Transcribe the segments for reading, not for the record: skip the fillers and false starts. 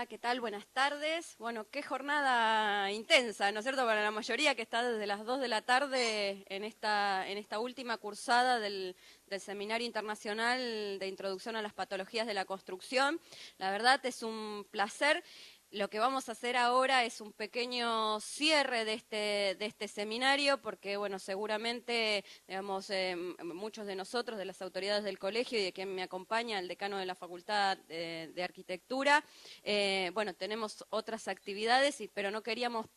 Hola, ¿qué tal? Buenas tardes. Bueno, qué jornada intensa, ¿no es cierto? Para la mayoría que está desde las 2 de la tarde en esta última cursada del Seminario Internacional de Introducción a las Patologías de la Construcción. La verdad es un placer. Lo que vamos a hacer ahora es un pequeño cierre de este seminario, porque, bueno, seguramente, digamos, muchos de nosotros, de las autoridades del colegio y de quien me acompaña, el decano de la Facultad de Arquitectura, bueno, tenemos otras actividades, pero no queríamos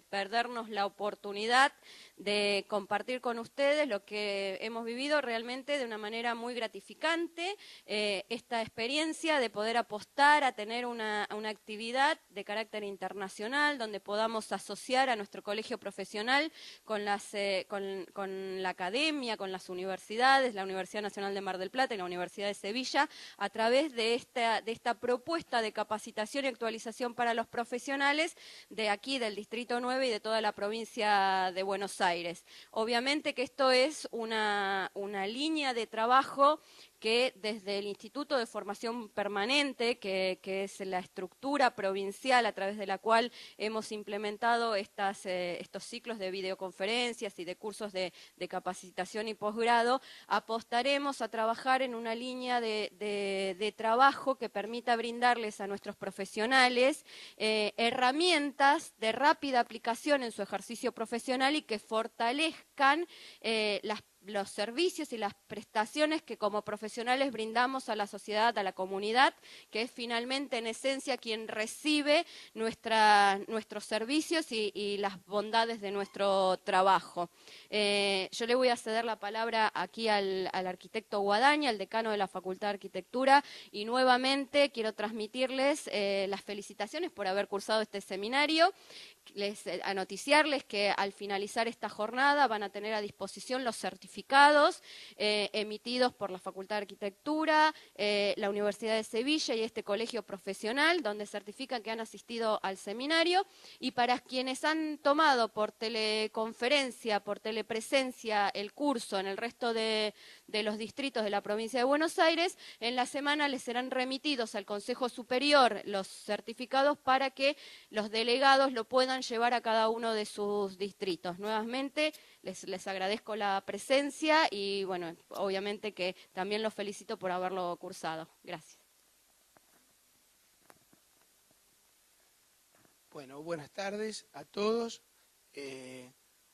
perdernos la oportunidad de compartir con ustedes lo que hemos vivido realmente de una manera muy gratificante, esta experiencia de poder apostar a tener una actividad de carácter internacional, donde podamos asociar a nuestro colegio profesional con la academia, con las universidades, la Universidad Nacional de Mar del Plata y la Universidad de Sevilla, a través de esta propuesta de capacitación y actualización para los profesionales de aquí, del Distrito 9 y de toda la provincia de Buenos Aires. Obviamente que esto es una línea de trabajo que desde el Instituto de Formación Permanente, que es la estructura provincial a través de la cual hemos implementado estos ciclos de videoconferencias y de cursos de capacitación y posgrado, apostaremos a trabajar en una línea de trabajo que permita brindarles a nuestros profesionales herramientas de rápida aplicación en su ejercicio profesional y que fortalezcan los servicios y las prestaciones que como profesionales brindamos a la sociedad, a la comunidad, que es finalmente en esencia quien recibe nuestros servicios y las bondades de nuestro trabajo. Yo le voy a ceder la palabra aquí al arquitecto Guadaña, al decano de la Facultad de Arquitectura, y nuevamente quiero transmitirles las felicitaciones por haber cursado este seminario. A noticiarles que al finalizar esta jornada van a tener a disposición los certificados emitidos por la Facultad de Arquitectura, la Universidad de Sevilla y este colegio profesional, donde certifican que han asistido al seminario. Y para quienes han tomado por teleconferencia, por telepresencia el curso en el resto de los distritos de la provincia de Buenos Aires, en la semana les serán remitidos al Consejo Superior los certificados para que los delegados lo puedan llevar a cada uno de sus distritos. Nuevamente les agradezco la presencia y, bueno, obviamente que también los felicito por haberlo cursado. Gracias. Bueno, buenas tardes a todos.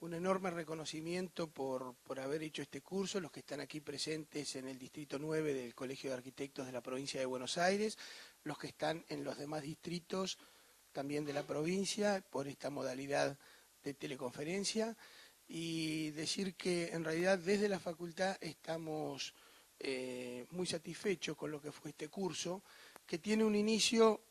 Un enorme reconocimiento por haber hecho este curso, los que están aquí presentes en el Distrito 9 del Colegio de Arquitectos de la Provincia de Buenos Aires, los que están en los demás distritos también de la provincia por esta modalidad de teleconferencia, y decir que en realidad desde la facultad estamos muy satisfechos con lo que fue este curso, que tiene un inicio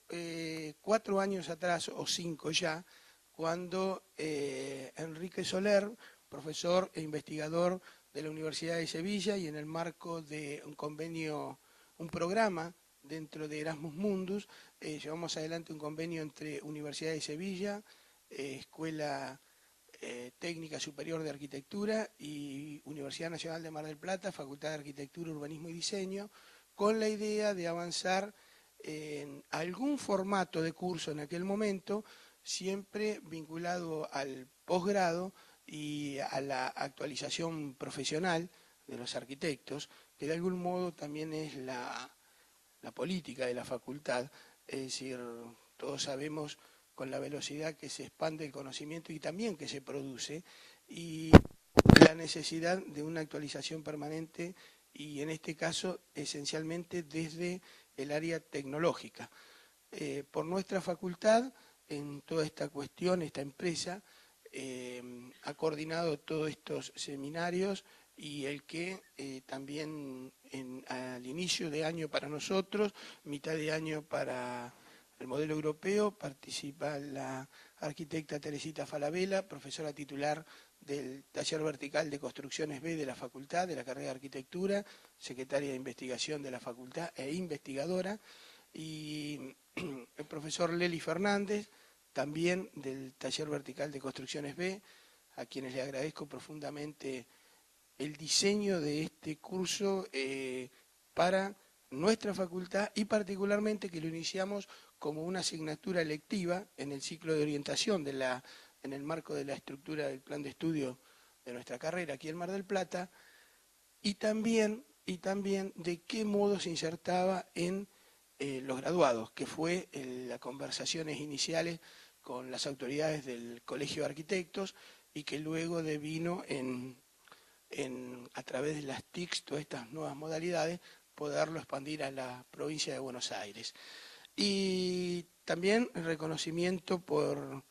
4 años atrás, o 5 ya, cuando Enrique Soler, profesor e investigador de la Universidad de Sevilla, y en el marco de un convenio, un programa dentro de Erasmus Mundus, llevamos adelante un convenio entre Universidad de Sevilla, Escuela Técnica Superior de Arquitectura y Universidad Nacional de Mar del Plata, Facultad de Arquitectura, Urbanismo y Diseño, con la idea de avanzar en algún formato de curso en aquel momento, siempre vinculado al posgrado y a la actualización profesional de los arquitectos, que de algún modo también es la política de la facultad. Es decir, todos sabemos con la velocidad que se expande el conocimiento y también que se produce, y la necesidad de una actualización permanente, y en este caso esencialmente desde el área tecnológica. Por nuestra facultad, en toda esta cuestión, esta empresa ha coordinado todos estos seminarios, y el que también al inicio de año para nosotros, mitad de año para el modelo europeo, participa la arquitecta Teresita Falabella, profesora titular del Taller Vertical de Construcciones B de la Facultad, de la carrera de Arquitectura, secretaria de Investigación de la Facultad e investigadora, y el profesor Leli Fernández, también del Taller Vertical de Construcciones B, a quienes le agradezco profundamente el diseño de este curso para nuestra facultad y particularmente que lo iniciamos como una asignatura electiva en el ciclo de orientación en el marco de la estructura del plan de estudio de nuestra carrera aquí en Mar del Plata, y también de qué modo se insertaba en los graduados, que fue las conversaciones iniciales con las autoridades del Colegio de Arquitectos y que luego devino a través de las TICs, todas estas nuevas modalidades, poderlo expandir a la provincia de Buenos Aires. Y también el reconocimiento por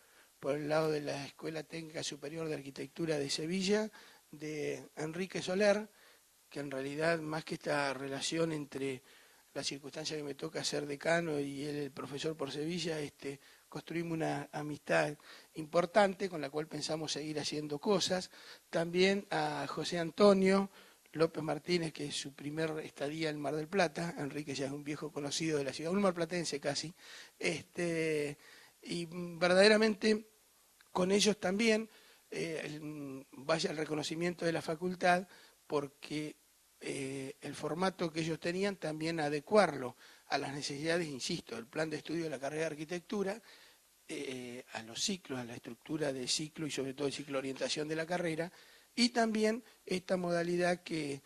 el lado de la Escuela Técnica Superior de Arquitectura de Sevilla, de Enrique Soler, que en realidad más que esta relación entre la circunstancia que me toca ser decano y él el profesor por Sevilla, construimos una amistad importante con la cual pensamos seguir haciendo cosas. También a José Antonio López Martínez, que es su primer estadía en Mar del Plata. Enrique ya es un viejo conocido de la ciudad, un marplatense casi. Y verdaderamente con ellos también vaya el reconocimiento de la facultad, porque el formato que ellos tenían también adecuarlo a las necesidades, insisto, del plan de estudio de la carrera de arquitectura, a los ciclos, a la estructura de ciclo y sobre todo el ciclo de orientación de la carrera, y también esta modalidad que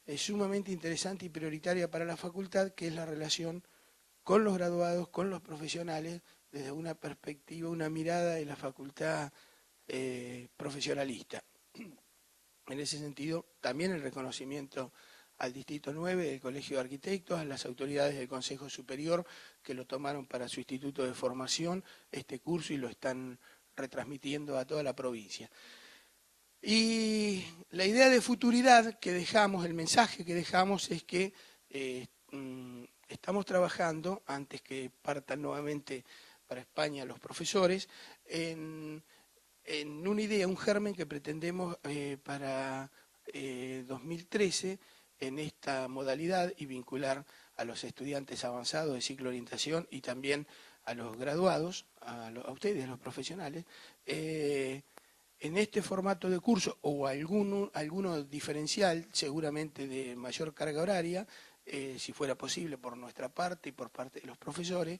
es sumamente interesante y prioritaria para la facultad, que es la relación con los graduados, con los profesionales, desde una perspectiva, una mirada de la facultad profesionalista. En ese sentido, también el reconocimiento al Distrito 9 del Colegio de Arquitectos, a las autoridades del Consejo Superior que lo tomaron para su instituto de formación, este curso, y lo están retransmitiendo a toda la provincia. Y la idea de futuridad que dejamos, el mensaje que dejamos es que estamos trabajando, antes que partan nuevamente para España los profesores, en una idea, un germen que pretendemos para 2013 en esta modalidad y vincular a los estudiantes avanzados de ciclo de orientación y también a los graduados, a ustedes, a los profesionales, en este formato de curso o alguno diferencial, seguramente de mayor carga horaria, si fuera posible por nuestra parte y por parte de los profesores,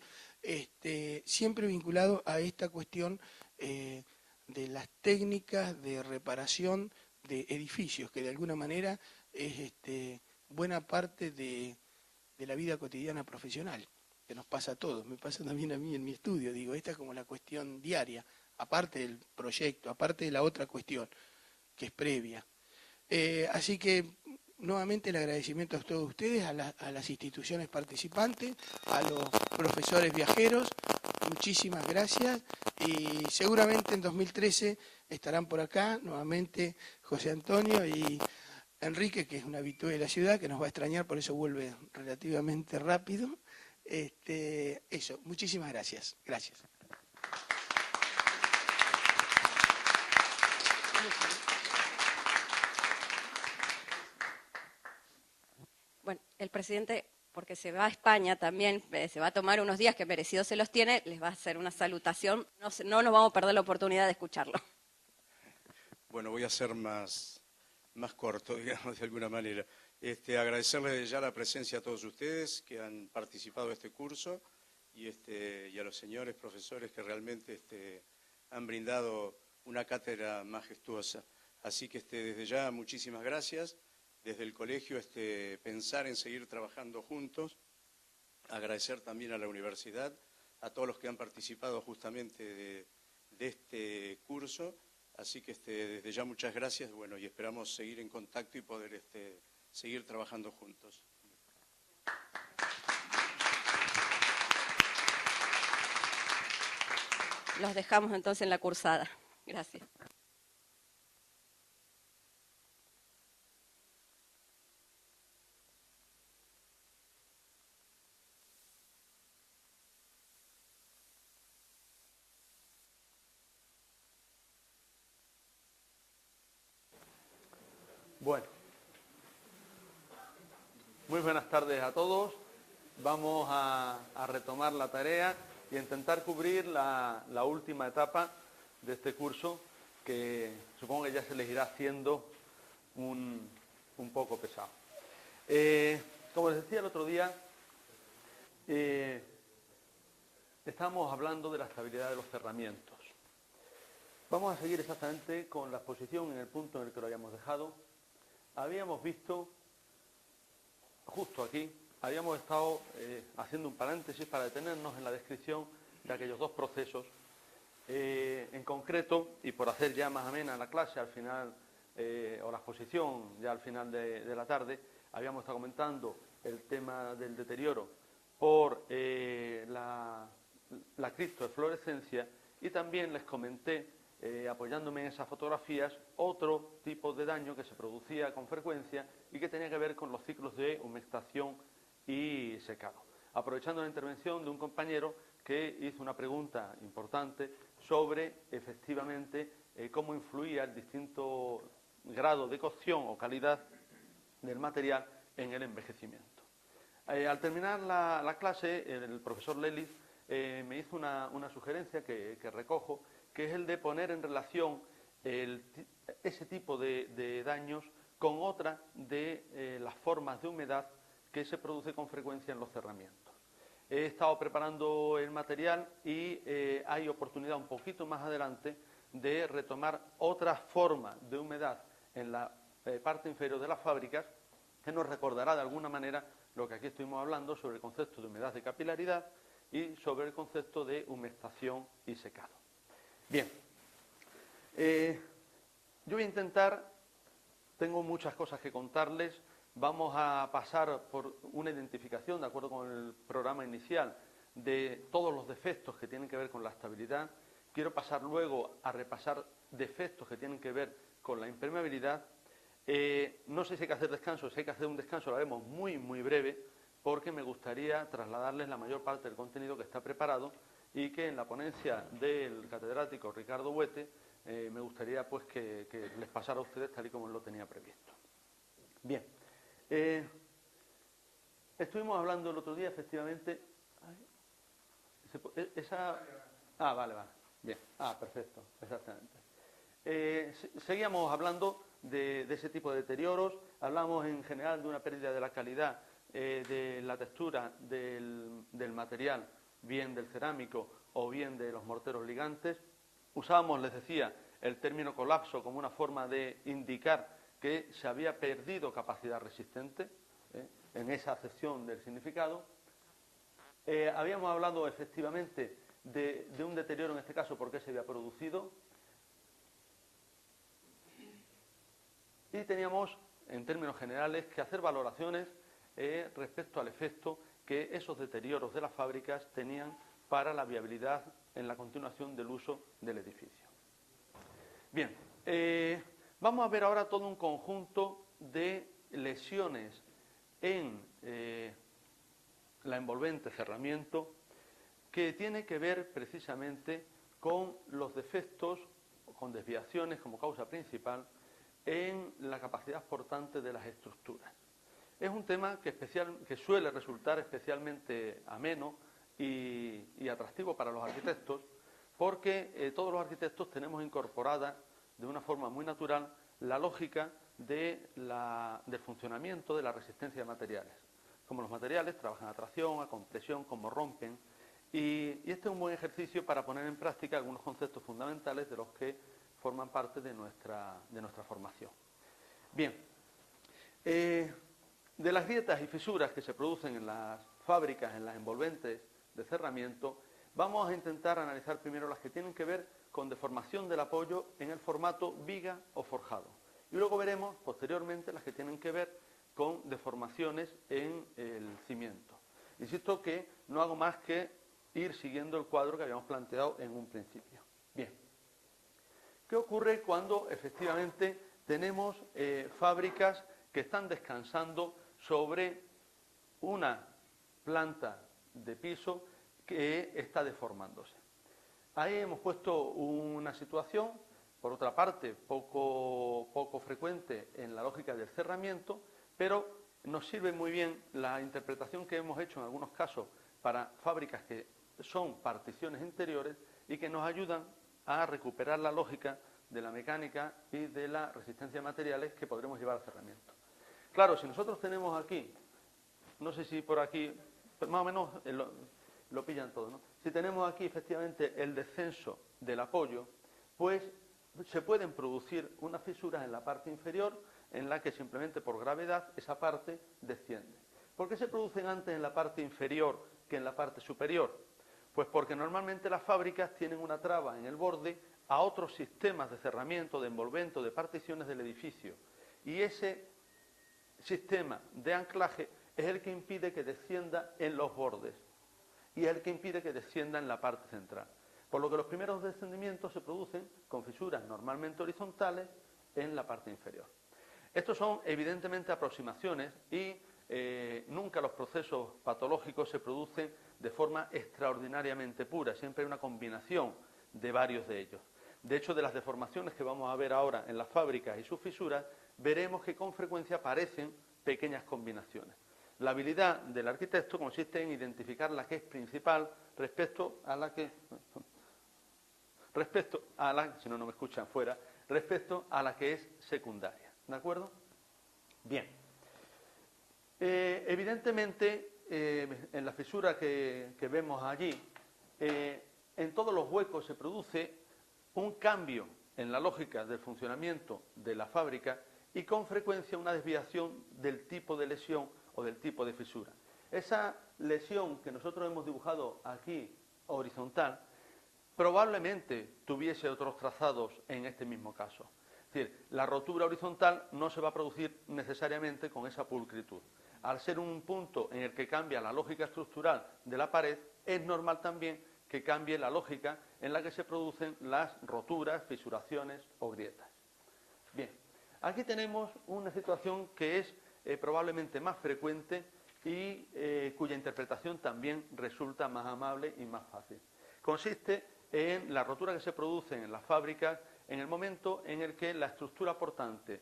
siempre vinculado a esta cuestión de las técnicas de reparación de edificios, que de alguna manera es buena parte de la vida cotidiana profesional, que nos pasa a todos, me pasa también a mí en mi estudio, digo, esta es como la cuestión diaria, aparte del proyecto, aparte de la otra cuestión, que es previa. Así que nuevamente el agradecimiento a todos ustedes, a las instituciones participantes, a los profesores viajeros, muchísimas gracias, y seguramente en 2013 estarán por acá nuevamente José Antonio y Enrique, que es un habitué de la ciudad, que nos va a extrañar, por eso vuelve relativamente rápido. Eso, muchísimas gracias. Gracias. Bueno, el presidente, porque se va a España también, se va a tomar unos días que merecidos se los tiene, les va a hacer una salutación. No nos vamos a perder la oportunidad de escucharlo. Bueno, voy a ser más corto, digamos, de alguna manera. Agradecerles ya la presencia a todos ustedes que han participado de este curso y a los señores profesores que realmente han brindado una cátedra majestuosa. Así que desde ya muchísimas gracias. Desde el colegio pensar en seguir trabajando juntos. Agradecer también a la universidad, a todos los que han participado justamente de este curso. Así que desde ya muchas gracias, bueno, y esperamos seguir en contacto y poder seguir trabajando juntos. Los dejamos entonces en la cursada. Gracias. Bueno, muy buenas tardes a todos. Vamos a retomar la tarea y a intentar cubrir la última etapa de este curso, que supongo que ya se les irá haciendo un poco pesado. Como les decía el otro día, estamos hablando de la estabilidad de los cerramientos. Vamos a seguir exactamente con la exposición en el punto en el que lo habíamos dejado. Habíamos visto, justo aquí, habíamos estado haciendo un paréntesis para detenernos en la descripción de aquellos dos procesos. En concreto, y por hacer ya más amena la clase al final, o la exposición ya al final de la tarde, habíamos estado comentando el tema del deterioro por la criptoeflorescencia, y también les comenté, apoyándome en esas fotografías, otro tipo de daño que se producía con frecuencia y que tenía que ver con los ciclos de humectación y secado. Aprovechando la intervención de un compañero que hizo una pregunta importante sobre, efectivamente, cómo influía el distinto grado de cocción o calidad del material en el envejecimiento. Al terminar la clase, el profesor Lelis me hizo una sugerencia que recojo, que es el de poner en relación ese tipo de daños con otra de las formas de humedad que se produce con frecuencia en los cerramientos. He estado preparando el material y hay oportunidad un poquito más adelante de retomar otras formas de humedad en la parte inferior de las fábricas, que nos recordará de alguna manera lo que aquí estuvimos hablando sobre el concepto de humedad de capilaridad y sobre el concepto de humectación y secado. Bien, yo voy a intentar, tengo muchas cosas que contarles, vamos a pasar por una identificación, de acuerdo con el programa inicial, de todos los defectos que tienen que ver con la estabilidad. Quiero pasar luego a repasar defectos que tienen que ver con la impermeabilidad. No sé si hay que hacer descanso, si hay que hacer un descanso lo haremos muy, muy breve, porque me gustaría trasladarles la mayor parte del contenido que está preparado y que en la ponencia del catedrático Ricardo Huete me gustaría pues que les pasara a ustedes tal y como lo tenía previsto. Bien, estuvimos hablando el otro día, efectivamente... vale, bien, perfecto, exactamente. Seguíamos hablando de ese tipo de deterioros, hablamos en general de una pérdida de la calidad de la textura del material, bien del cerámico o bien de los morteros ligantes. Usábamos, les decía, el término colapso como una forma de indicar que se había perdido capacidad resistente en esa acepción del significado. Habíamos hablado efectivamente de un deterioro, en este caso, por qué se había producido. Y teníamos, en términos generales, que hacer valoraciones respecto al efecto que esos deterioros de las fábricas tenían para la viabilidad en la continuación del uso del edificio. Bien, vamos a ver ahora todo un conjunto de lesiones en la envolvente cerramiento que tiene que ver precisamente con los defectos, con desviaciones como causa principal en la capacidad portante de las estructuras. Es un tema que suele resultar especialmente ameno y atractivo para los arquitectos, porque todos los arquitectos tenemos incorporada de una forma muy natural la lógica del funcionamiento de la resistencia de materiales. Como los materiales trabajan a tracción, a compresión, cómo rompen, y este es un buen ejercicio para poner en práctica algunos conceptos fundamentales de los que forman parte de nuestra formación. Bien, de las grietas y fisuras que se producen en las fábricas, en las envolventes de cerramiento, vamos a intentar analizar primero las que tienen que ver con deformación del apoyo en el formato viga o forjado. Y luego veremos posteriormente las que tienen que ver con deformaciones en el cimiento. Insisto que no hago más que ir siguiendo el cuadro que habíamos planteado en un principio. Bien. ¿Qué ocurre cuando efectivamente tenemos fábricas que están descansando sobre una planta de piso que está deformándose? Ahí hemos puesto una situación, por otra parte, poco frecuente en la lógica del cerramiento, pero nos sirve muy bien la interpretación que hemos hecho en algunos casos para fábricas que son particiones interiores y que nos ayudan a recuperar la lógica de la mecánica y de la resistencia de materiales que podremos llevar al cerramiento. Claro, si nosotros tenemos aquí no sé si por aquí, más o menos lo pillan todo, ¿no? Si tenemos aquí efectivamente el descenso del apoyo, pues se pueden producir unas fisuras en la parte inferior en la que simplemente por gravedad esa parte desciende. ¿Por qué se producen antes en la parte inferior que en la parte superior? Pues porque normalmente las fábricas tienen una traba en el borde a otros sistemas de cerramiento, de envolvente, de particiones del edificio. Y ese sistema de anclaje es el que impide que descienda en los bordes y es el que impide que descienda en la parte central. Por lo que los primeros descendimientos se producen con fisuras normalmente horizontales en la parte inferior. Estos son evidentemente aproximaciones y nunca los procesos patológicos se producen de forma extraordinariamente pura, siempre hay una combinación de varios de ellos. De hecho, de las deformaciones que vamos a ver ahora en las fábricas y sus fisuras, veremos que con frecuencia aparecen pequeñas combinaciones. La habilidad del arquitecto consiste en identificar la que es principal respecto a la que es secundaria. ¿De acuerdo? Bien. Evidentemente, en la fisura que vemos allí, en todos los huecos se produce un cambio en la lógica del funcionamiento de la fábrica y con frecuencia una desviación del tipo de lesión o del tipo de fisura. Esa lesión que nosotros hemos dibujado aquí horizontal probablemente tuviese otros trazados en este mismo caso. Es decir, la rotura horizontal no se va a producir necesariamente con esa pulcritud. Al ser un punto en el que cambia la lógica estructural de la pared, es normal también que cambie la lógica en la que se producen las roturas, fisuraciones o grietas. Bien, aquí tenemos una situación que es probablemente más frecuente y cuya interpretación también resulta más amable y más fácil. Consiste en la rotura que se produce en las fábricas en el momento en el que la estructura portante,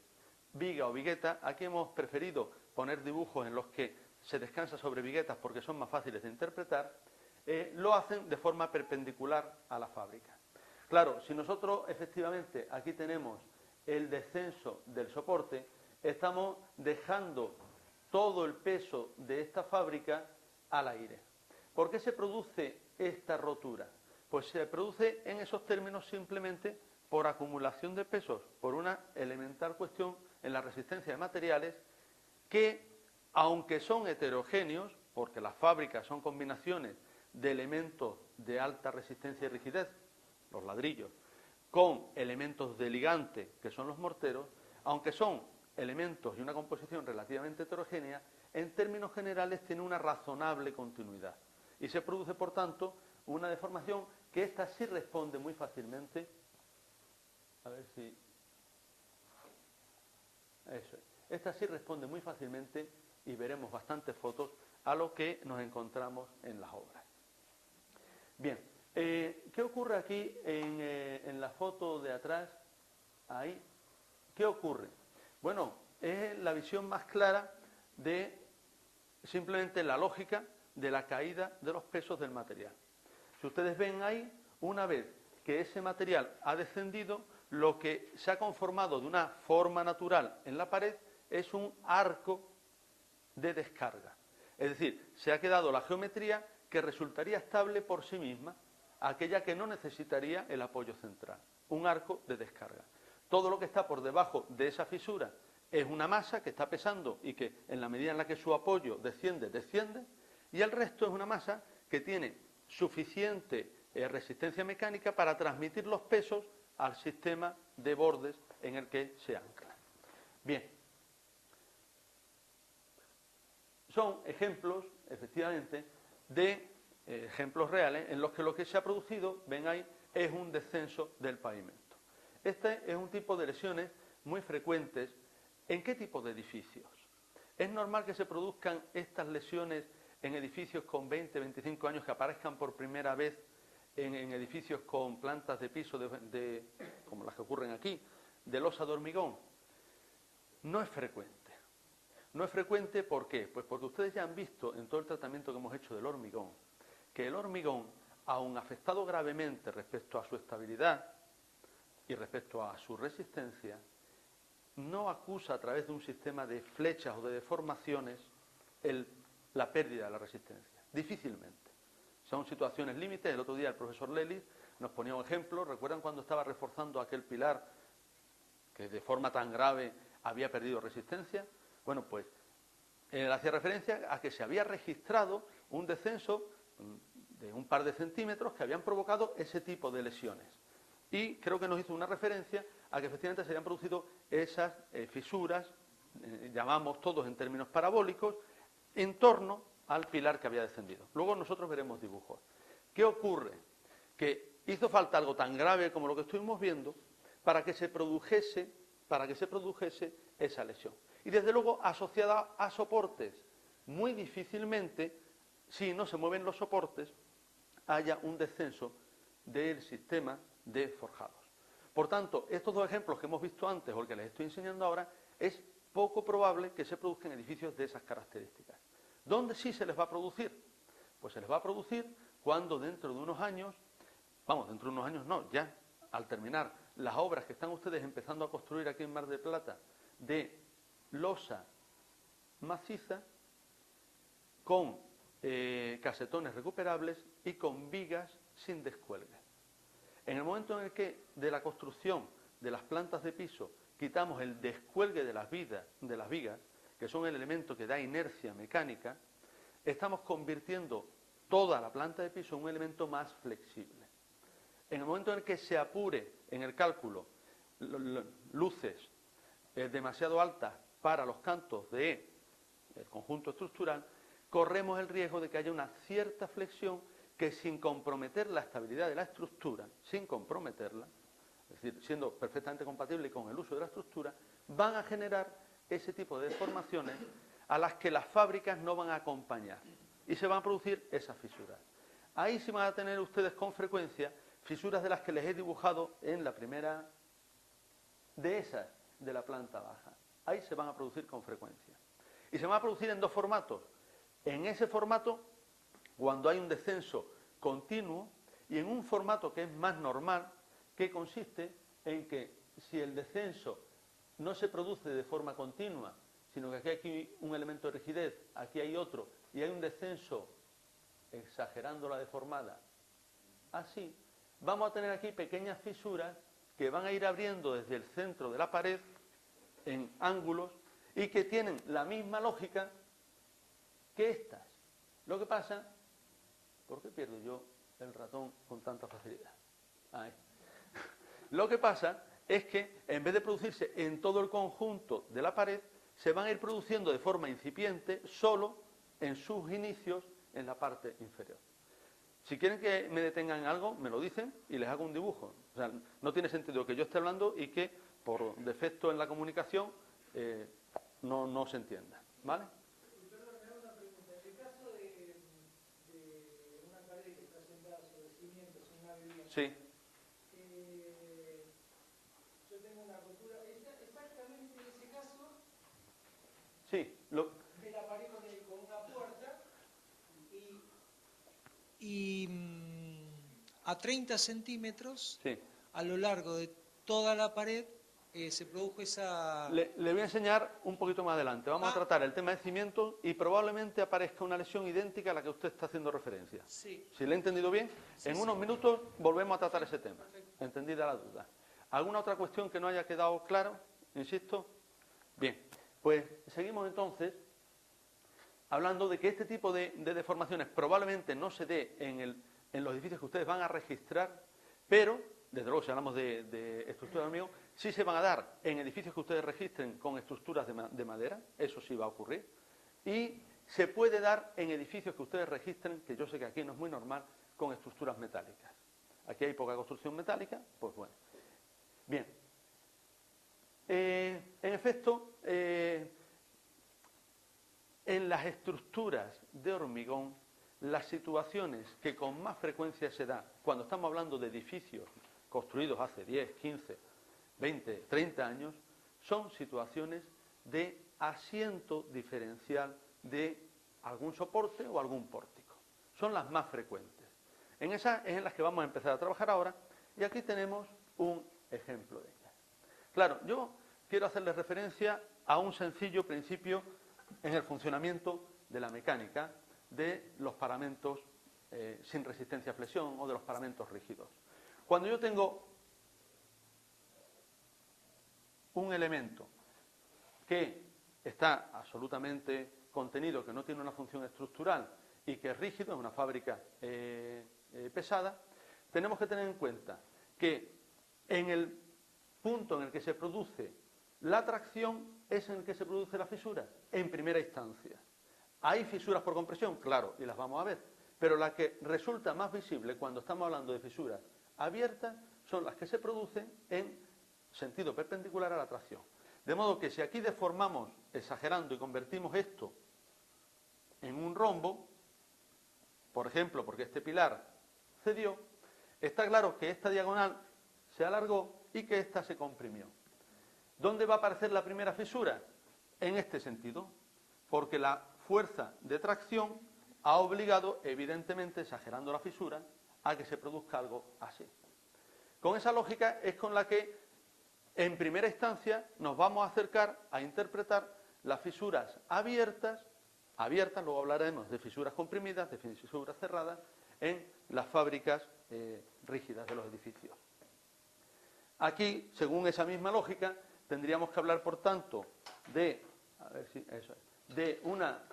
viga o vigueta, aquí hemos preferido poner dibujos en los que se descansa sobre viguetas porque son más fáciles de interpretar, lo hacen de forma perpendicular a la fábrica. Claro, si nosotros efectivamente aquí tenemos el descenso del soporte, estamos dejando todo el peso de esta fábrica al aire. ¿Por qué se produce esta rotura? Pues se produce en esos términos simplemente por acumulación de pesos, por una elemental cuestión en la resistencia de materiales que, aunque son heterogéneos, porque las fábricas son combinaciones de elementos de alta resistencia y rigidez, los ladrillos, con elementos de ligante, que son los morteros, aunque son elementos y una composición relativamente heterogénea, en términos generales tiene una razonable continuidad. Y se produce, por tanto, una deformación que esta sí responde muy fácilmente. A ver si... Eso es. Esta sí responde muy fácilmente, y veremos bastantes fotos, a lo que nos encontramos en las obras. Bien, ¿qué ocurre aquí en la foto de atrás? Ahí. ¿Qué ocurre? Bueno, es la visión más clara de simplemente la lógica de la caída de los pesos del material. Si ustedes ven ahí, una vez que ese material ha descendido, lo que se ha conformado de una forma natural en la pared es un arco de descarga. Es decir, se ha quedado la geometría que resultaría estable por sí misma, aquella que no necesitaría el apoyo central, un arco de descarga. Todo lo que está por debajo de esa fisura es una masa que está pesando y que en la medida en la que su apoyo desciende, desciende, y el resto es una masa que tiene suficiente resistencia mecánica para transmitir los pesos al sistema de bordes en el que se ancla. Bien. Son ejemplos, efectivamente, de ejemplos reales en los que lo que se ha producido, ven ahí, es un descenso del pavimento. Este es un tipo de lesiones muy frecuentes. ¿En qué tipo de edificios? ¿Es normal que se produzcan estas lesiones en edificios con 20, 25 años, que aparezcan por primera vez en edificios con plantas de piso como las que ocurren aquí, de losa de hormigón? No es frecuente. No es frecuente, ¿por qué? Pues porque ustedes ya han visto en todo el tratamiento que hemos hecho del hormigón, que el hormigón, aun afectado gravemente respecto a su estabilidad y respecto a su resistencia, no acusa a través de un sistema de flechas o de deformaciones el la pérdida de la resistencia. Difícilmente. Son situaciones límites. El otro día el profesor Lelis nos ponía un ejemplo. ¿Recuerdan cuando estaba reforzando aquel pilar que de forma tan grave había perdido resistencia? Bueno, pues él hacía referencia a que se había registrado un descenso de un par de centímetros que habían provocado ese tipo de lesiones. Y creo que nos hizo una referencia a que efectivamente se habían producido esas fisuras, llamamos todos en términos parabólicos, en torno al pilar que había descendido. Luego nosotros veremos dibujos. ¿Qué ocurre? Que hizo falta algo tan grave como lo que estuvimos viendo para que se produjese esa lesión. Y desde luego asociada a soportes. Muy difícilmente, si no se mueven los soportes, haya un descenso del sistema de forjados. Por tanto, estos dos ejemplos que hemos visto antes o el que les estoy enseñando ahora, es poco probable que se produzcan edificios de esas características. ¿Dónde sí se les va a producir? Pues se les va a producir cuando dentro de unos años, dentro de unos años no, ya al terminar las obras que están ustedes empezando a construir aquí en Mar del Plata de losa maciza con casetones recuperables y con vigas sin descuelgue. En el momento en el que de la construcción de las plantas de piso quitamos el descuelgue de las vigas, que son el elemento que da inercia mecánica, estamos convirtiendo toda la planta de piso en un elemento más flexible. En el momento en el que se apure en el cálculo luces demasiado altas para los cantos del conjunto estructural, corremos el riesgo de que haya una cierta flexión que, sin comprometer la estabilidad de la estructura, sin comprometerla, es decir, siendo perfectamente compatible con el uso de la estructura, van a generar ese tipo de deformaciones a las que las fábricas no van a acompañar y se van a producir esas fisuras. Ahí sí van a tener ustedes con frecuencia fisuras de las que les he dibujado en la primera de esas de la planta baja. Ahí se van a producir con frecuencia. Y se van a producir en dos formatos. En ese formato, cuando hay un descenso continuo, y en un formato que es más normal, que consiste en que si el descenso no se produce de forma continua, sino que aquí hay un elemento de rigidez, aquí hay otro, y hay un descenso exagerando la deformada, así, vamos a tener aquí pequeñas fisuras que van a ir abriendo desde el centro de la pared en ángulos y que tienen la misma lógica que estas. Lo que pasa, ¿por qué pierdo yo el ratón con tanta facilidad? Ahí. Lo que pasa es que en vez de producirse en todo el conjunto de la pared, se van a ir produciendo de forma incipiente solo en sus inicios en la parte inferior. Si quieren que me detengan en algo, me lo dicen y les hago un dibujo. O sea, no tiene sentido que yo esté hablando y que por defecto en la comunicación no se entienda. ¿Vale? Perdón, me hago una pregunta. En el caso de una pared que está sentada sobre cimientos en una vivienda, Sí. yo tengo una rotura, exactamente en ese caso, Sí. de la pared con una puerta y a 30 centímetros, Sí. a lo largo de toda la pared, se produjo esa... Le voy a enseñar un poquito más adelante. Vamos a tratar el tema de cimientos y probablemente aparezca una lesión idéntica a la que usted está haciendo referencia. Sí. Si le he entendido bien, Sí, en unos minutos volvemos a tratar ese tema. Entendida la duda. ¿Alguna otra cuestión que no haya quedado claro? Insisto. Bien, pues seguimos entonces hablando de que este tipo de deformaciones probablemente no se dé en los edificios que ustedes van a registrar, pero, desde luego, si hablamos de estructura de hormigón, sí se van a dar en edificios que ustedes registren con estructuras de madera, eso sí va a ocurrir, y se puede dar en edificios que ustedes registren, que yo sé que aquí no es muy normal, con estructuras metálicas. Aquí hay poca construcción metálica, pues bueno. Bien. En efecto, en las estructuras de hormigón, las situaciones que con más frecuencia se da, cuando estamos hablando de edificios construidos hace 10, 15, 20, 30 años, son situaciones de asiento diferencial de algún soporte o algún pórtico. Son las más frecuentes. En esas es en las que vamos a empezar a trabajar ahora, y aquí tenemos un ejemplo de ellas. Claro, yo quiero hacerles referencia a un sencillo principio en el funcionamiento de la mecánica de los paramentos sin resistencia a flexión o de los paramentos rígidos. Cuando yo tengo un elemento que está absolutamente contenido, que no tiene una función estructural y que es rígido, es una fábrica pesada, tenemos que tener en cuenta que en el punto en el que se produce la tracción es en el que se produce la fisura, en primera instancia. ¿Hay fisuras por compresión? Claro, y las vamos a ver. Pero la que resulta más visible cuando estamos hablando de fisuras abiertas son las que se producen en sentido perpendicular a la tracción. De modo que si aquí deformamos, exagerando, y convertimos esto en un rombo, por ejemplo, porque este pilar cedió, está claro que esta diagonal se alargó y que esta se comprimió. ¿Dónde va a aparecer la primera fisura? En este sentido, porque la fuerza de tracción ha obligado, evidentemente, exagerando la fisura, a que se produzca algo así. Con esa lógica es con la que, en primera instancia, nos vamos a acercar a interpretar las fisuras abiertas, luego hablaremos de fisuras comprimidas, de fisuras cerradas, en las fábricas rígidas de los edificios. Aquí, según esa misma lógica, tendríamos que hablar, por tanto, de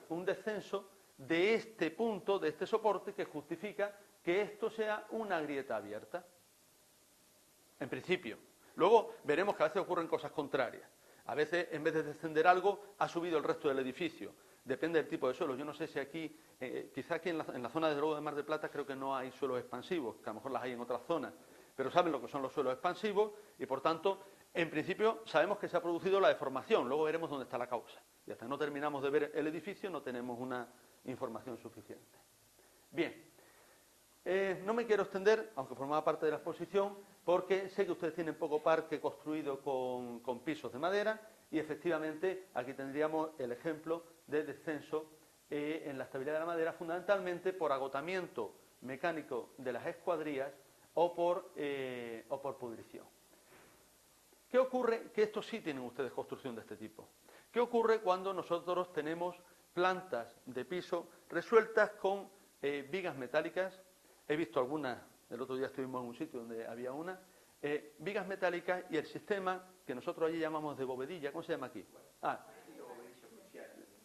un descenso de este punto, de este soporte, que justifica que esto sea una grieta abierta. En principio. Luego veremos que a veces ocurren cosas contrarias. A veces, en vez de descender algo, ha subido el resto del edificio. Depende del tipo de suelo. Yo no sé si aquí, quizá aquí en la zona, desde luego, de Mar del Plata, creo que no hay suelos expansivos, que a lo mejor las hay en otras zonas, pero saben lo que son los suelos expansivos y, por tanto, en principio, sabemos que se ha producido la deformación. Luego veremos dónde está la causa. Y hasta que no terminamos de ver el edificio, no tenemos una información suficiente. Bien. No me quiero extender, aunque formaba parte de la exposición, porque sé que ustedes tienen poco parque construido con pisos de madera y, efectivamente, aquí tendríamos el ejemplo de descenso en la estabilidad de la madera, fundamentalmente por agotamiento mecánico de las escuadrillas o por pudrición. ¿Qué ocurre? Que estos sí tienen ustedes construcción de este tipo. ¿Qué ocurre cuando nosotros tenemos plantas de piso resueltas con vigas metálicas? He visto algunas, el otro día estuvimos en un sitio donde había una, vigas metálicas y el sistema que nosotros allí llamamos de bovedilla. ¿Cómo se llama aquí?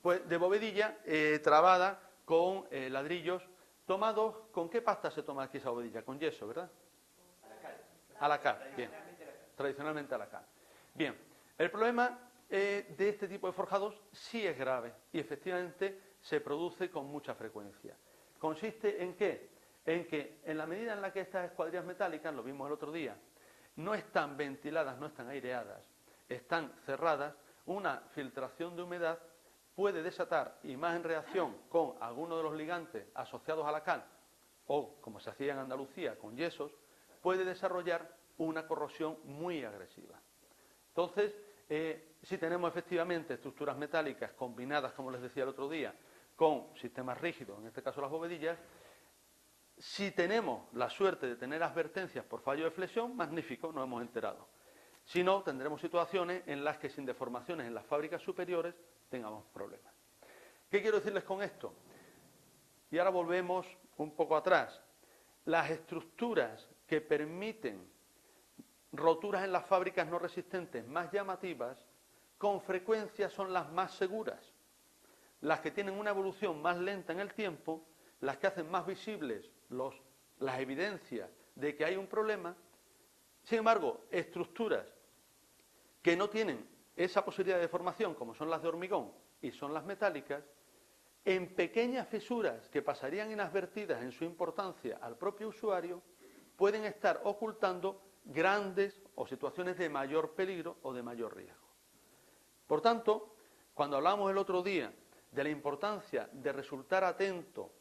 Pues de bovedilla trabada con ladrillos tomados. ¿Con qué pasta se toma aquí esa bovedilla? Con yeso, ¿verdad? A la cal, bien. Tradicionalmente a la cal. Bien, el problema de este tipo de forjados sí es grave y efectivamente se produce con mucha frecuencia. ¿Consiste en qué? En que en la medida en la que estas escuadrillas metálicas, lo vimos el otro día, no están ventiladas, no están aireadas, están cerradas, una filtración de humedad puede desatar, y más en reacción con algunos de los ligantes asociados a la cal, o como se hacía en Andalucía con yesos, puede desarrollar una corrosión muy agresiva. Entonces, si tenemos efectivamente estructuras metálicas combinadas, como les decía el otro día, con sistemas rígidos, en este caso las bovedillas, si tenemos la suerte de tener advertencias por fallo de flexión, magnífico, nos hemos enterado. Si no, tendremos situaciones en las que sin deformaciones en las fábricas superiores tengamos problemas. ¿Qué quiero decirles con esto? Y ahora volvemos un poco atrás. Las estructuras que permiten roturas en las fábricas no resistentes más llamativas, con frecuencia son las más seguras. Las que tienen una evolución más lenta en el tiempo, las que hacen más visibles las evidencias de que hay un problema. Sin embargo, estructuras que no tienen esa posibilidad de deformación, como son las de hormigón y son las metálicas, en pequeñas fisuras que pasarían inadvertidas en su importancia al propio usuario, pueden estar ocultando grandes o situaciones de mayor peligro o de mayor riesgo. Por tanto, cuando hablamos el otro día de la importancia de resultar atento,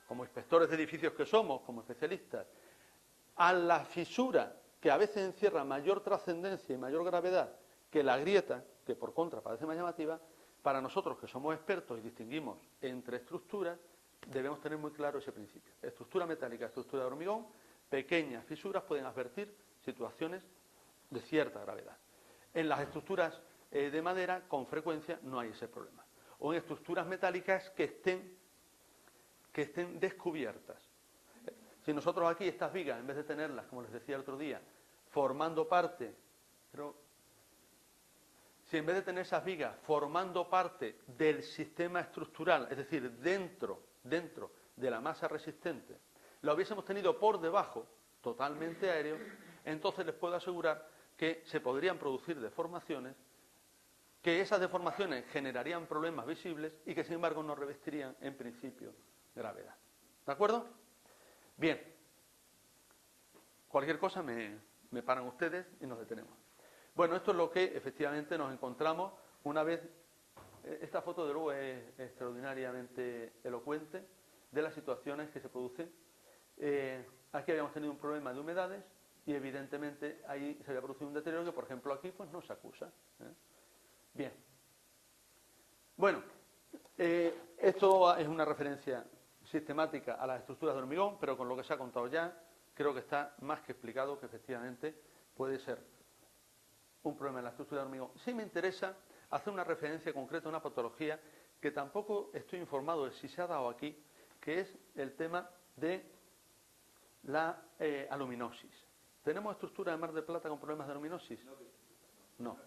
como inspectores de edificios que somos, como especialistas, a la fisura que a veces encierra mayor trascendencia y mayor gravedad que la grieta, que por contra parece más llamativa, para nosotros que somos expertos y distinguimos entre estructuras, debemos tener muy claro ese principio. Estructura metálica, estructura de hormigón, pequeñas fisuras pueden advertir situaciones de cierta gravedad. En las estructuras de madera, con frecuencia, no hay ese problema. o en estructuras metálicas que estén descubiertas. Si nosotros aquí estas vigas, en vez de tenerlas, como les decía el otro día, formando parte, si en vez de tener esas vigas formando parte del sistema estructural, es decir, dentro de la masa resistente, la hubiésemos tenido por debajo, totalmente aéreo, entonces les puedo asegurar que se podrían producir deformaciones, que esas deformaciones generarían problemas visibles y que sin embargo no revestirían en principio gravedad. ¿De acuerdo? Bien. Cualquier cosa me paran ustedes y nos detenemos. Bueno, esto es lo que efectivamente nos encontramos una vez. Esta foto de luego es extraordinariamente elocuente de las situaciones que se producen. Aquí habíamos tenido un problema de humedades y evidentemente ahí se había producido un deterioro que, por ejemplo, aquí pues no se acusa. Bien. Bueno, esto es una referencia sistemática a las estructuras de hormigón, pero con lo que se ha contado ya, creo que está más que explicado que efectivamente puede ser un problema en la estructura de hormigón. Sí me interesa hacer una referencia concreta a una patología que tampoco estoy informado de si se ha dado aquí, que es el tema de la aluminosis. ¿Tenemos estructura de Mar del Plata con problemas de aluminosis? No.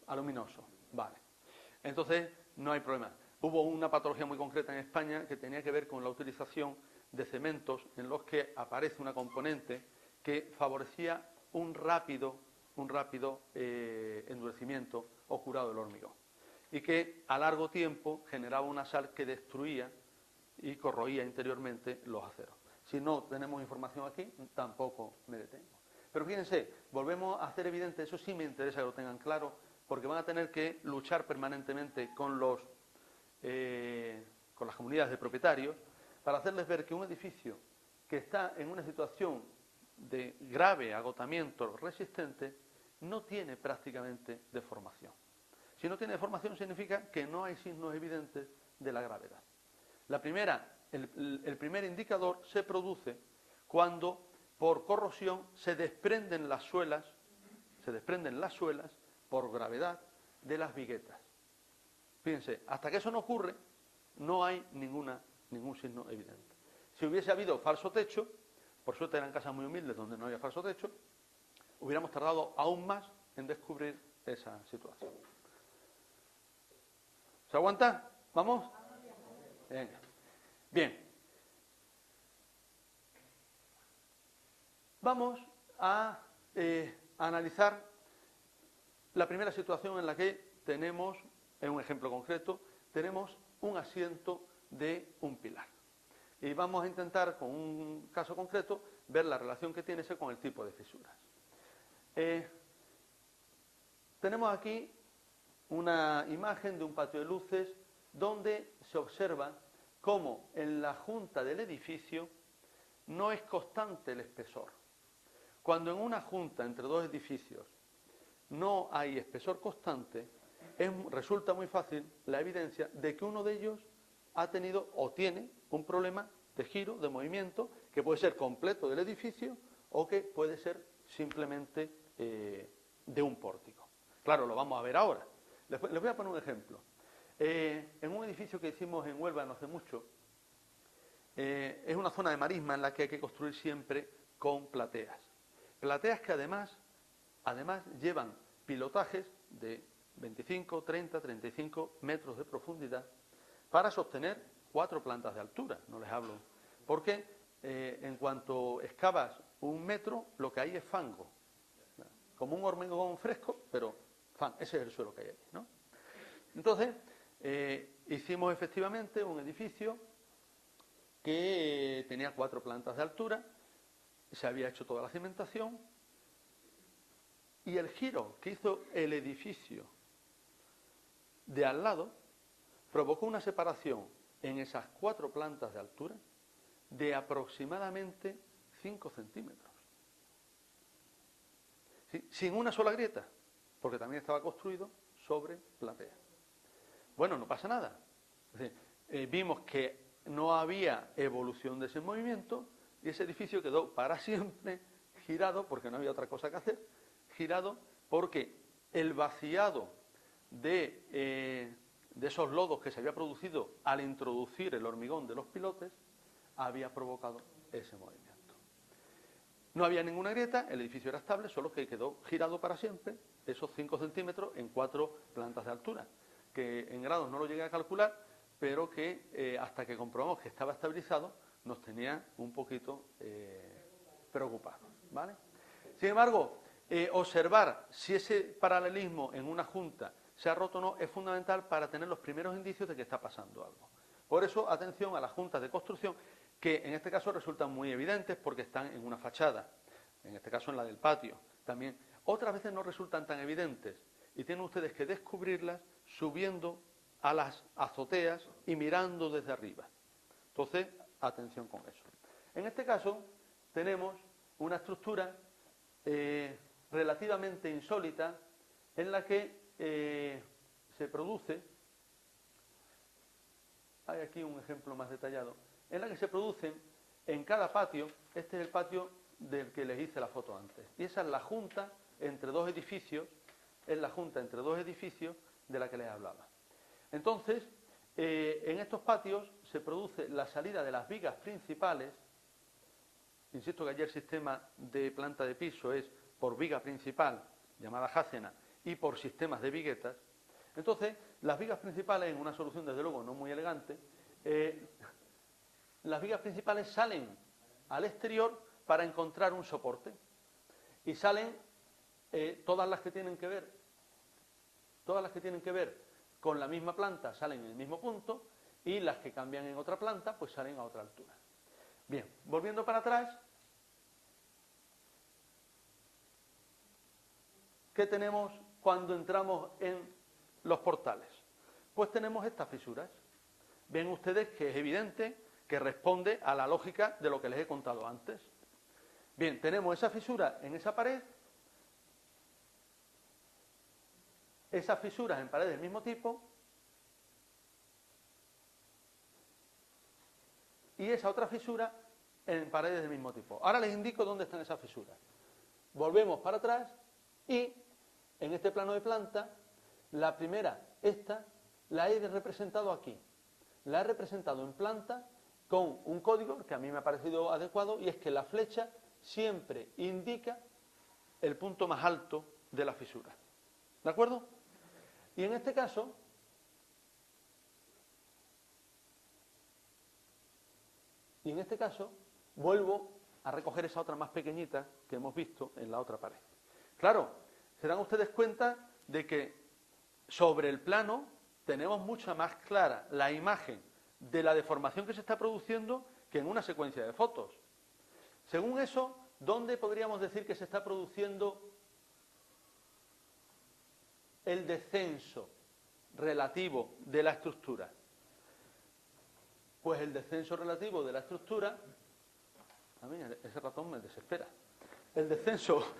Aluminoso, vale. Entonces, no hay problema. Hubo una patología muy concreta en España que tenía que ver con la utilización de cementos en los que aparece una componente que favorecía un rápido endurecimiento o curado del hormigón y que a largo tiempo generaba una sal que destruía y corroía interiormente los aceros. Si no tenemos información aquí, tampoco me detengo. Pero fíjense, volvemos a hacer evidente, eso sí me interesa que lo tengan claro, porque van a tener que luchar permanentemente con las comunidades de propietarios para hacerles ver que un edificio que está en una situación de grave agotamiento resistente no tiene prácticamente deformación. Si no tiene deformación significa que no hay signos evidentes de la gravedad. El primer indicador se produce cuando por corrosión se desprenden las suelas por gravedad de las viguetas. Fíjense, hasta que eso no ocurre, no hay ningún signo evidente. Si hubiese habido falso techo, por suerte eran casas muy humildes donde no había falso techo, hubiéramos tardado aún más en descubrir esa situación. ¿Se aguanta? ¿Vamos? Venga. Bien. Vamos a analizar la primera situación en la que tenemos, en un ejemplo concreto, tenemos un asiento de un pilar. Y vamos a intentar, con un caso concreto, ver la relación que tiene ese con el tipo de fisuras. Tenemos aquí una imagen de un patio de luces donde se observa cómo en la junta del edificio no es constante el espesor. Cuando en una junta entre dos edificios no hay espesor constante, resulta muy fácil la evidencia de que uno de ellos ha tenido o tiene un problema de giro, de movimiento, que puede ser completo del edificio o que puede ser simplemente de un pórtico. Claro, lo vamos a ver ahora. Les voy a poner un ejemplo. En un edificio que hicimos en Huelva no hace mucho, es una zona de marisma en la que hay que construir siempre con plateas. Plateas que además llevan pilotajes de 25, 30, 35 metros de profundidad para sostener 4 plantas de altura, no les hablo. Porque en cuanto excavas 1 metro, lo que hay es fango. Como un hormigón fresco, pero fango. Ese es el suelo que hay ahí, ¿no? Entonces, hicimos efectivamente un edificio que tenía 4 plantas de altura, se había hecho toda la cimentación, y el giro que hizo el edificio de al lado provocó una separación en esas 4 plantas de altura de aproximadamente 5 centímetros. ¿Sí? Sin una sola grieta, porque también estaba construido sobre platea. Bueno, no pasa nada. Es decir, vimos que no había evolución de ese movimiento y ese edificio quedó para siempre girado, porque no había otra cosa que hacer, girado porque el vaciado de esos lodos que se había producido al introducir el hormigón de los pilotes había provocado ese movimiento. No había ninguna grieta, el edificio era estable, solo que quedó girado para siempre esos 5 centímetros en 4 plantas de altura, que en grados no lo llegué a calcular, pero que hasta que comprobamos que estaba estabilizado nos tenía un poquito preocupados, ¿vale? Sin embargo, observar si ese paralelismo en una junta se ha roto o no es fundamental para tener los primeros indicios de que está pasando algo. Por eso, atención a las juntas de construcción, que en este caso resultan muy evidentes porque están en una fachada, en este caso en la del patio. También otras veces no resultan tan evidentes y tienen ustedes que descubrirlas subiendo a las azoteas y mirando desde arriba. Entonces, atención con eso. En este caso, tenemos una estructura relativamente insólita en la que se produce, hay aquí un ejemplo más detallado, en la que se producen en cada patio, este es el patio del que les hice la foto antes, y esa es la junta entre dos edificios, de la que les hablaba. Entonces, en estos patios se produce la salida de las vigas principales. Insisto que allí el sistema de planta de piso es por viga principal, llamada jácena, y por sistemas de viguetas. Entonces, las vigas principales, en una solución desde luego no muy elegante, las vigas principales salen al exterior para encontrar un soporte. Y salen todas las que tienen que ver con la misma planta salen en el mismo punto, y las que cambian en otra planta pues salen a otra altura. Bien, volviendo para atrás, ¿qué tenemos cuando entramos en los portales? Pues tenemos estas fisuras. Ven ustedes que es evidente que responde a la lógica de lo que les he contado antes. Bien, tenemos esa fisura en esa pared, esas fisuras en paredes del mismo tipo, y esa otra fisura en paredes del mismo tipo. Ahora les indico dónde están esas fisuras. Volvemos para atrás y en este plano de planta, la primera, esta, la he representado aquí. La he representado en planta con un código que a mí me ha parecido adecuado, y es que la flecha siempre indica el punto más alto de la fisura. ¿De acuerdo? Y en este caso, vuelvo a recoger esa otra más pequeñita que hemos visto en la otra pared. Claro, se dan ustedes cuenta de que sobre el plano tenemos mucha más clara la imagen de la deformación que se está produciendo que en una secuencia de fotos. Según eso, ¿dónde podríamos decir que se está produciendo el descenso relativo de la estructura? Pues el descenso relativo de la estructura, a mí ese ratón me desespera, el descenso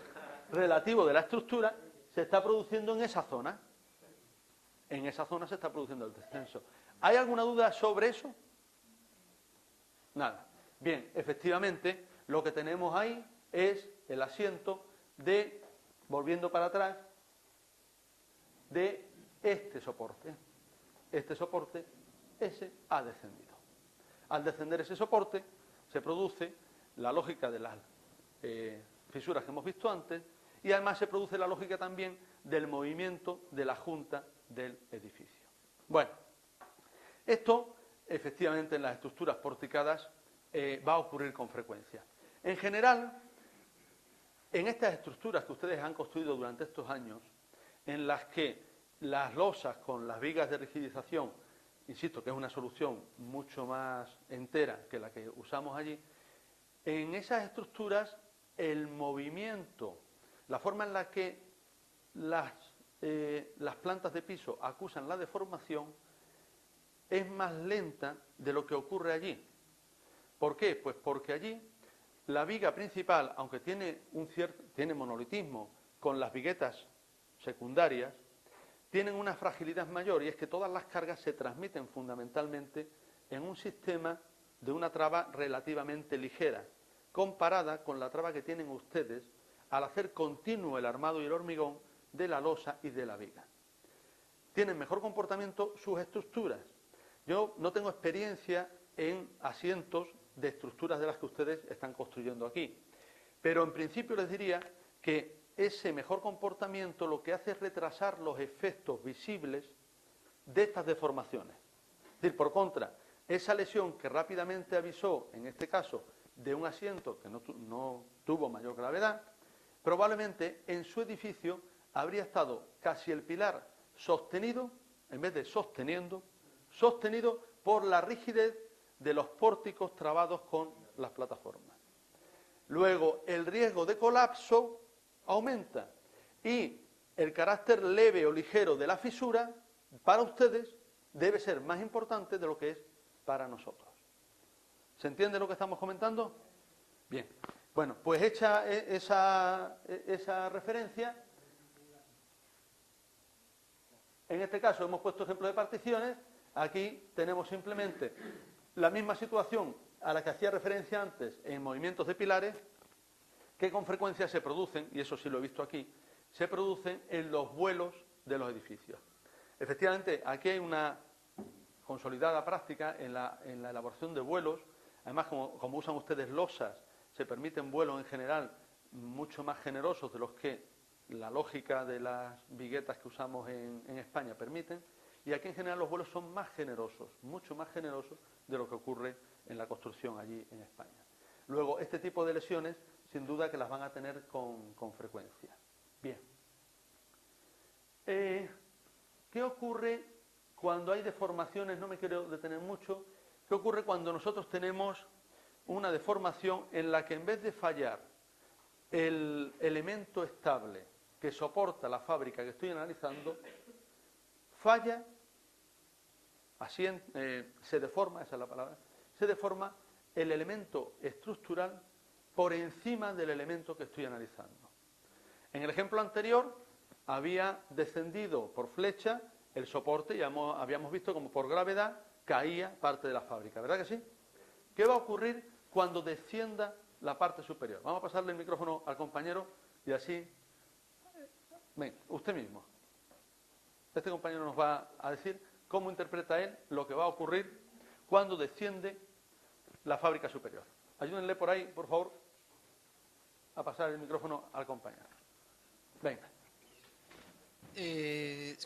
relativo de la estructura se está produciendo en esa zona. En esa zona se está produciendo el descenso. ¿Hay alguna duda sobre eso? Nada. Bien, efectivamente, lo que tenemos ahí es el asiento de, volviendo para atrás, de este soporte. Este soporte, ese ha descendido. Al descender ese soporte, se produce la lógica de las fisuras que hemos visto antes, y además se produce la lógica también del movimiento de la junta del edificio. Bueno, esto efectivamente en las estructuras porticadas va a ocurrir con frecuencia. En general, en estas estructuras que ustedes han construido durante estos años, en las que las losas con las vigas de rigidización, insisto que es una solución mucho más entera que la que usamos allí, en esas estructuras el movimiento, la forma en la que las plantas de piso acusan la deformación es más lenta de lo que ocurre allí. ¿Por qué? Pues porque allí la viga principal, aunque tiene monolitismo con las viguetas secundarias, tienen una fragilidad mayor, y es que todas las cargas se transmiten fundamentalmente en un sistema de una traba relativamente ligera, comparada con la traba que tienen ustedes al hacer continuo el armado y el hormigón de la losa y de la viga. tienen mejor comportamiento sus estructuras. Yo no tengo experiencia en asientos de estructuras de las que ustedes están construyendo aquí, pero en principio les diría que ese mejor comportamiento lo que hace es retrasar los efectos visibles de estas deformaciones. Es decir, por contra, esa lesión que rápidamente avisó, en este caso, de un asiento que no tuvo mayor gravedad, probablemente en su edificio habría estado casi el pilar sostenido, en vez de sosteniendo, sostenido por la rigidez de los pórticos trabados con las plataformas. Luego, el riesgo de colapso aumenta y el carácter leve o ligero de la fisura, para ustedes, debe ser más importante de lo que es para nosotros. ¿Se entiende lo que estamos comentando? Bien. Bueno, pues hecha esa referencia, en este caso hemos puesto ejemplos de particiones. Aquí tenemos simplemente la misma situación a la que hacía referencia antes en movimientos de pilares, que con frecuencia se producen, y eso sí lo he visto aquí, se producen en los vuelos de los edificios. Efectivamente, aquí hay una consolidada práctica en la elaboración de vuelos. Además, como usan ustedes losas, se permiten vuelos en general mucho más generosos de los que la lógica de las viguetas que usamos en España permiten. Y aquí en general los vuelos son más generosos, mucho más generosos de lo que ocurre en la construcción allí en España. Luego, este tipo de lesiones, sin duda que las van a tener con frecuencia. Bien. ¿Qué ocurre cuando hay deformaciones? No me quiero detener mucho. ¿Qué ocurre cuando nosotros tenemos una deformación en la que en vez de fallar el elemento estable que soporta la fábrica que estoy analizando, falla, se deforma, esa es la palabra, se deforma el elemento estructural por encima del elemento que estoy analizando? En el ejemplo anterior había descendido por flecha el soporte y habíamos visto como por gravedad caía parte de la fábrica, ¿verdad que sí? ¿Qué va a ocurrir cuando descienda la parte superior? Vamos a pasarle el micrófono al compañero y así... Ven, usted mismo. Este compañero nos va a decir cómo interpreta él lo que va a ocurrir cuando desciende la fábrica superior. Ayúdenle por ahí, por favor, a pasar el micrófono al compañero. Venga.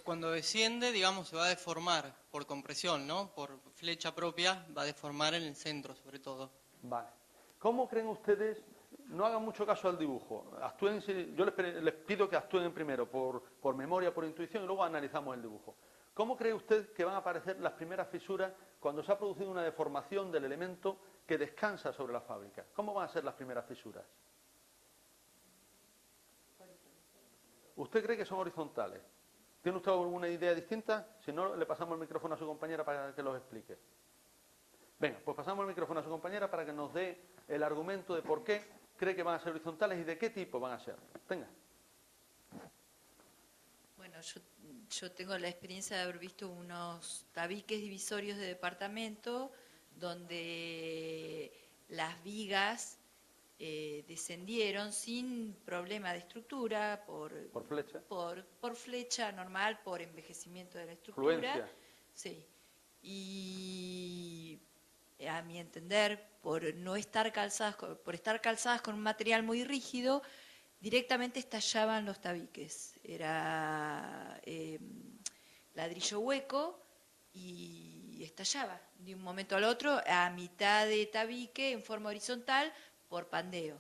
Cuando desciende, digamos, se va a deformar por compresión, ¿no? Por flecha propia, va a deformar en el centro, sobre todo. Vale. ¿Cómo creen ustedes? No hagan mucho caso al dibujo. Actúen, yo les pido que actúen primero por memoria, por intuición, y luego analizamos el dibujo. ¿Cómo cree usted que van a aparecer las primeras fisuras cuando se ha producido una deformación del elemento que descansa sobre la fábrica? ¿Cómo van a ser las primeras fisuras? ¿Usted cree que son horizontales? ¿Tiene usted alguna idea distinta? Si no, le pasamos el micrófono a su compañera para que los explique. Venga, pues pasamos el micrófono a su compañera para que nos dé el argumento de por qué cree que van a ser horizontales y de qué tipo van a ser. Venga. Bueno, yo tengo la experiencia de haber visto unos tabiques divisorios de departamento donde las vigas descendieron sin problema de estructura, por flecha. Por flecha normal, por envejecimiento de la estructura. Fluencia. Sí. Y a mi entender, por estar calzadas con un material muy rígido, directamente estallaban los tabiques. Era ladrillo hueco y estallaba de un momento al otro a mitad de tabique en forma horizontal por pandeo.